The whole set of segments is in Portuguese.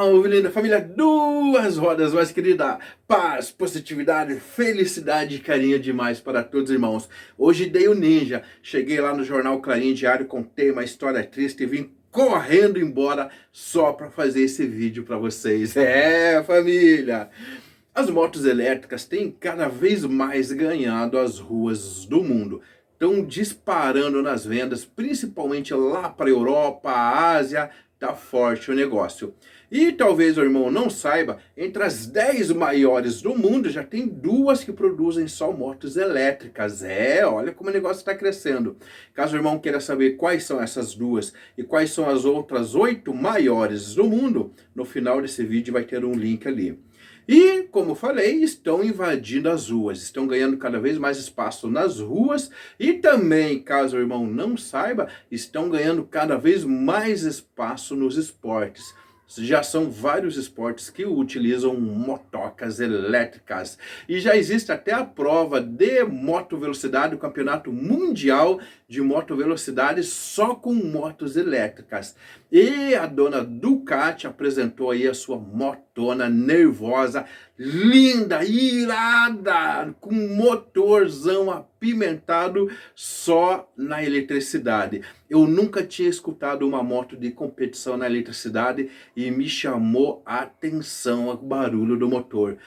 Salve, linda família, duas rodas, mais querida, paz, positividade, felicidade e carinho demais para todos, irmãos. Hoje dei o ninja, cheguei lá no jornal Clarim Diário, contei uma história triste e vim correndo embora só para fazer esse vídeo para vocês. Família! As motos elétricas têm cada vez mais ganhado as ruas do mundo. Estão disparando nas vendas, principalmente lá para a Europa, a Ásia, tá forte o negócio. E talvez o irmão não saiba, entre as 10 maiores do mundo, já tem duas que produzem só motos elétricas. Olha como o negócio está crescendo. Caso o irmão queira saber quais são essas duas e quais são as outras 8 maiores do mundo, no final desse vídeo vai ter um link ali. E, como falei, estão invadindo as ruas, estão ganhando cada vez mais espaço nas ruas e também, caso o irmão não saiba, estão ganhando cada vez mais espaço nos esportes. Já são vários esportes que utilizam motocas elétricas. E já existe até a prova de motovelocidade, o campeonato mundial de motovelocidade só com motos elétricas. E a dona Ducati apresentou aí a sua motona nervosa, linda, irada, com motorzão apimentado só na eletricidade. Eu nunca tinha escutado uma moto de competição na eletricidade e me chamou a atenção o barulho do motor.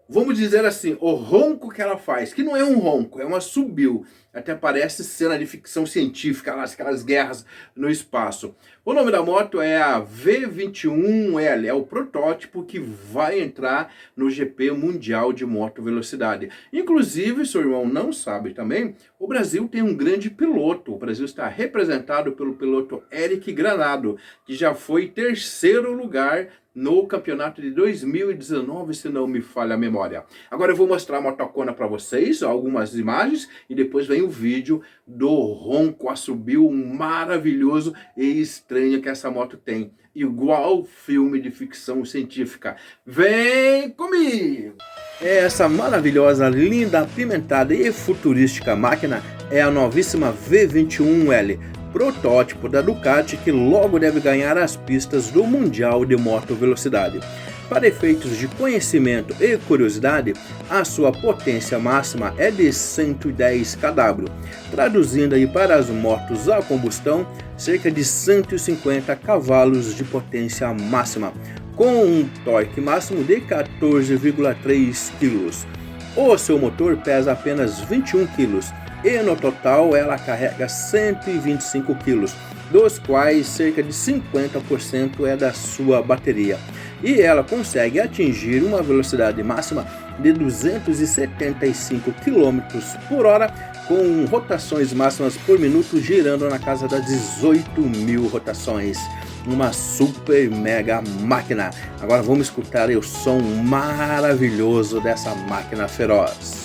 Vamos dizer assim, o ronco que ela faz, que não é um ronco, é um assobio. Até parece cena de ficção científica, aquelas guerras no espaço. O nome da moto é a V21L, é o protótipo que vai entrar no GP Mundial de Moto Velocidade. Inclusive, se o irmão não sabe também, o Brasil tem um grande piloto. O Brasil está representado pelo piloto Eric Granado, que já foi terceiro lugar no campeonato de 2019, se não me falha a memória. Agora eu vou mostrar a motocona para vocês, algumas imagens, e depois vem o vídeo do ronco assobio maravilhoso e estranho que essa moto tem. Igual filme de ficção científica. Vem comigo! Essa maravilhosa, linda, apimentada e futurística máquina é a novíssima V21L, protótipo da Ducati que logo deve ganhar as pistas do Mundial de Moto Velocidade. Para efeitos de conhecimento e curiosidade, a sua potência máxima é de 110 kW, traduzindo aí para as motos a combustão, cerca de 150 cavalos de potência máxima, com um torque máximo de 14,3 kg. O seu motor pesa apenas 21 kg e no total ela carrega 125 kg, dos quais cerca de 50% é da sua bateria. E ela consegue atingir uma velocidade máxima de 275 km por hora, com rotações máximas por minuto girando na casa das 18.000 rotações. Uma super mega máquina. Agora vamos escutar o som maravilhoso dessa máquina feroz.